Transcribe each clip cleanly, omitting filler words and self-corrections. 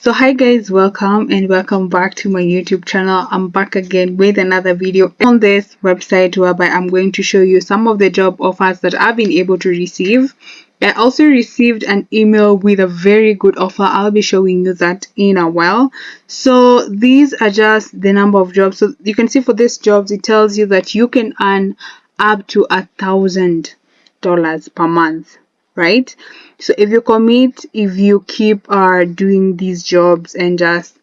So hi guys, welcome back to my YouTube channel. I'm back again with another video on this website whereby I'm going to show you some of the job offers that I've been able to receive. I also received an email with a very good offer. I'll be showing you that in a while. So these are just the number of jobs. So you can see for these jobs it tells you that you can earn up to $1,000 per month, right? So if you commit, if you keep doing these jobs and just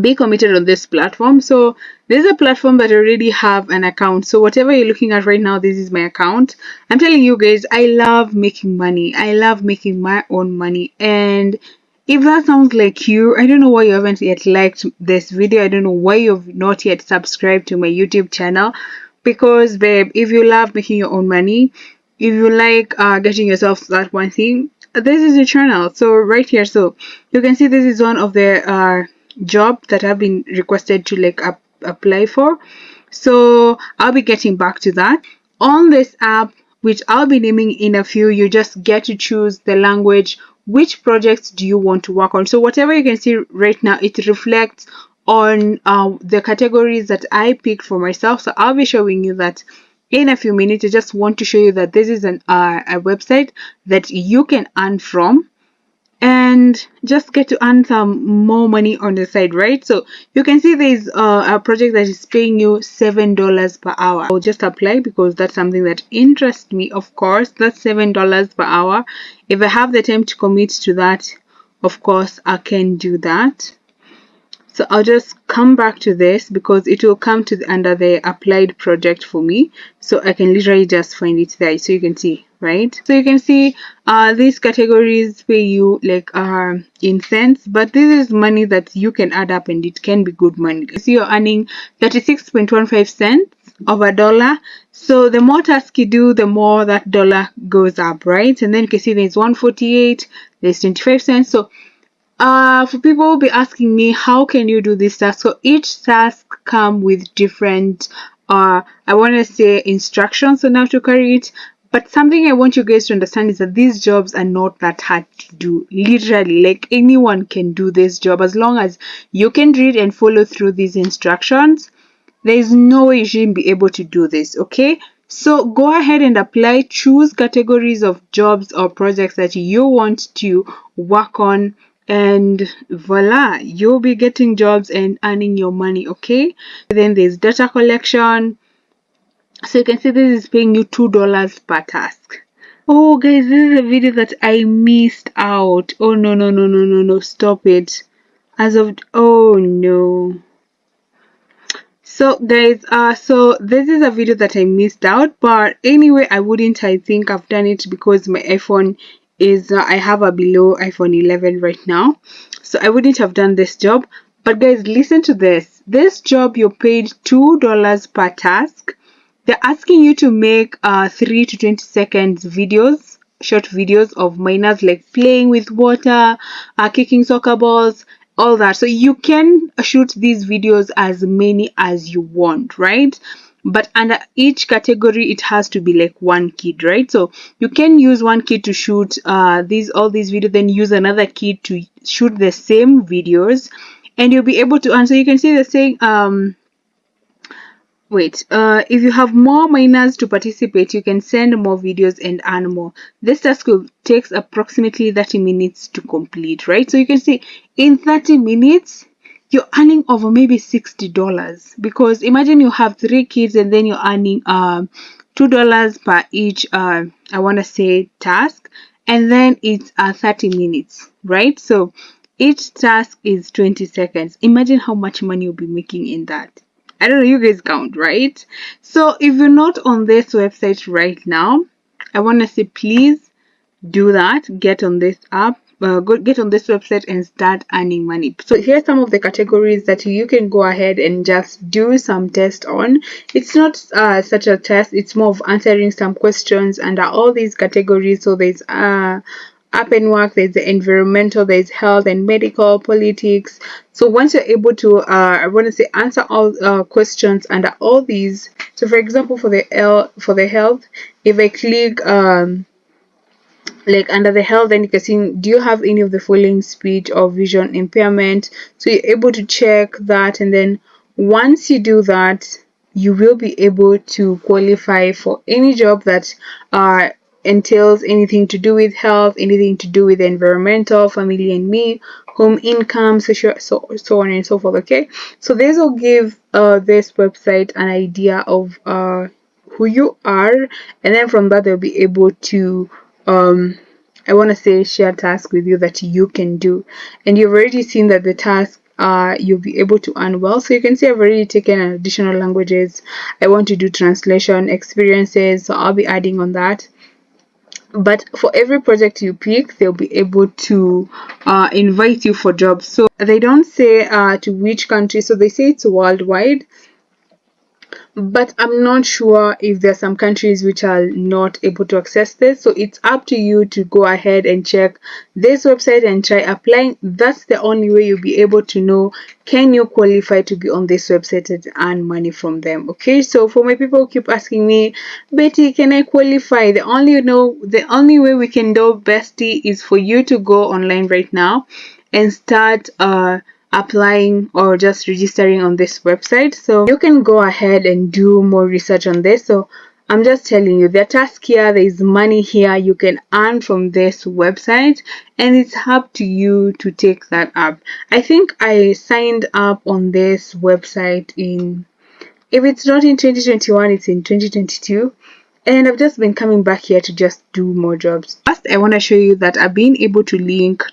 be committed on this platform. So this is a platform that already have an account. So whatever you're looking at right now, this is my account. I'm telling you guys, I love making money. I love making my own money. And if that sounds like you, I don't know why you haven't yet liked this video. I don't know why you've not yet subscribed to my YouTube channel. Because babe, if you love making your own money, if you like getting yourself that one thing, this is your channel. So right here, so you can see this is one of the job that I've been requested to like apply for. So I'll be getting back to that on this app, which I'll be naming in a few. You just get to choose the language, which projects do you want to work on. So whatever you can see right now, it reflects on the categories that I picked for myself. So I'll be showing you that in a few minutes. I just want to show you that this is a website that you can earn from and just get to earn some more money on the side, right? So you can see there's a project that is paying you $7 per hour. I'll just apply because that's something that interests me. Of course, that's $7 per hour. If I have the time to commit to that, of course I can do that. So I'll just come back to this because it will come to under the applied project for me. So I can literally just find it there. So you can see, right? So you can see these categories pay you like in cents, but this is money that you can add up and it can be good money. So you're earning 36.15 cents of a dollar. So the more tasks you do, the more that dollar goes up, right? And then you can see there's 148, there's 25 cents. So for people will be asking me, how can you do this task? So each task come with different I want to say instructions on how to carry it. But something I want you guys to understand is that these jobs are not that hard to do. Literally, like anyone can do this job as long as you can read and follow through these instructions. There is no way you shouldn't be able to do this, okay? So go ahead and apply, choose categories of jobs or projects that you want to work on, and voila, you'll be getting jobs and earning your money, okay? Then there's data collection. So you can see this is paying you $2 per task. Oh guys, this is a video that I missed out. Oh no, stop it. Oh no. So guys, so this is a video that I missed out, but anyway, I think I've done it because my iPhone is I have a below iPhone 11 right now, so I wouldn't have done this job. But guys, listen to this job, you're paid $2 per task. They're asking you to make 3 to 20 seconds videos, short videos of minors like playing with water, kicking soccer balls, all that. So you can shoot these videos as many as you want, right? But under each category it has to be like one kid, right? So you can use one kid to shoot all these videos, then use another kid to shoot the same videos, and you'll be able to answer. You can see they're saying if you have more minors to participate, you can send more videos and earn more. This task takes approximately 30 minutes to complete, right? So you can see in 30 minutes, you're earning over maybe $60, because imagine you have 3 kids and then you're earning $2 per each, I want to say task, and then it's 30 minutes, right? So each task is 20 seconds. Imagine how much money you'll be making in that. I don't know, you guys count, right? So if you're not on this website right now, I want to say please do that. Get on this app, get on this website and start earning money. So here's some of the categories that you can go ahead and just do some test on. It's not such a test, it's more of answering some questions under all these categories. So there's up and work, there's the environmental, there's health and medical, politics. So once you're able to I want to say answer all questions under all these. So for example, for the health, if I click like under the health, then you can see, do you have any of the following speech or vision impairment? So you're able to check that, and then once you do that, you will be able to qualify for any job that entails anything to do with health, anything to do with environmental, family and me, home income, social, so on and so forth. Okay, so this will give this website an idea of who you are, and then from that they'll be able to I want to say share tasks with you that you can do. And you've already seen that the task you'll be able to earn well. So you can see I've already taken additional languages. I want to do translation experiences, so I'll be adding on that. But for every project you pick, they'll be able to invite you for jobs. So they don't say to which country, so they say it's worldwide, but I'm not sure if there are some countries which are not able to access this. So it's up to you to go ahead and check this website and try applying. That's the only way you'll be able to know, can you qualify to be on this website and earn money from them. Okay, so for my people who keep asking me, Betty, can I qualify? The only way we can do, bestie, is for you to go online right now and start applying or just registering on this website. So you can go ahead and do more research on this. So I'm just telling you, the task here, there is money here you can earn from this website, and it's up to you to take that up. I think I signed up on this website in, if it's not in 2021, it's in 2022. And I've just been coming back here to just do more jobs. First, I want to show you that I've been able to link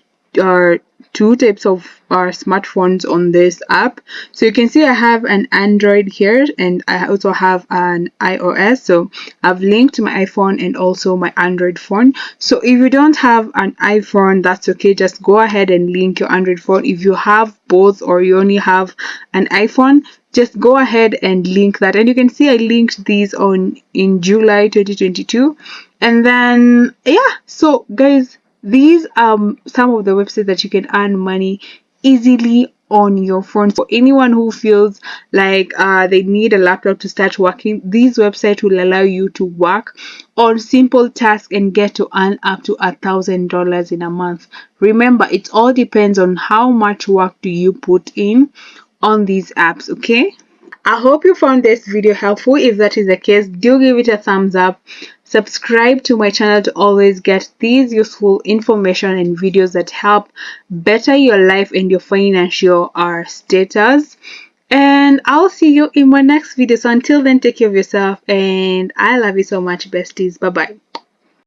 two types of smartphones on this app. So you can see I have an Android here, and I also have an iOS. So I've linked my iPhone and also my Android phone. So if you don't have an iPhone, that's okay. Just go ahead and link your Android phone. If you have both or you only have an iPhone, just go ahead and link that. And you can see I linked these on in July 2022. And then yeah, so guys, these are some of the websites that you can earn money easily on your phone. For anyone who feels like they need a laptop to start working, these websites will allow you to work on simple tasks and get to earn up to $1,000 in a month. Remember, it all depends on how much work do you put in on these apps. Okay, I hope you found this video helpful. If that is the case, do give it a thumbs up. Subscribe to my channel to always get these useful information and videos that help better your life and your financial status. And I'll see you in my next video. So until then, take care of yourself, and I love you so much, besties. Bye bye.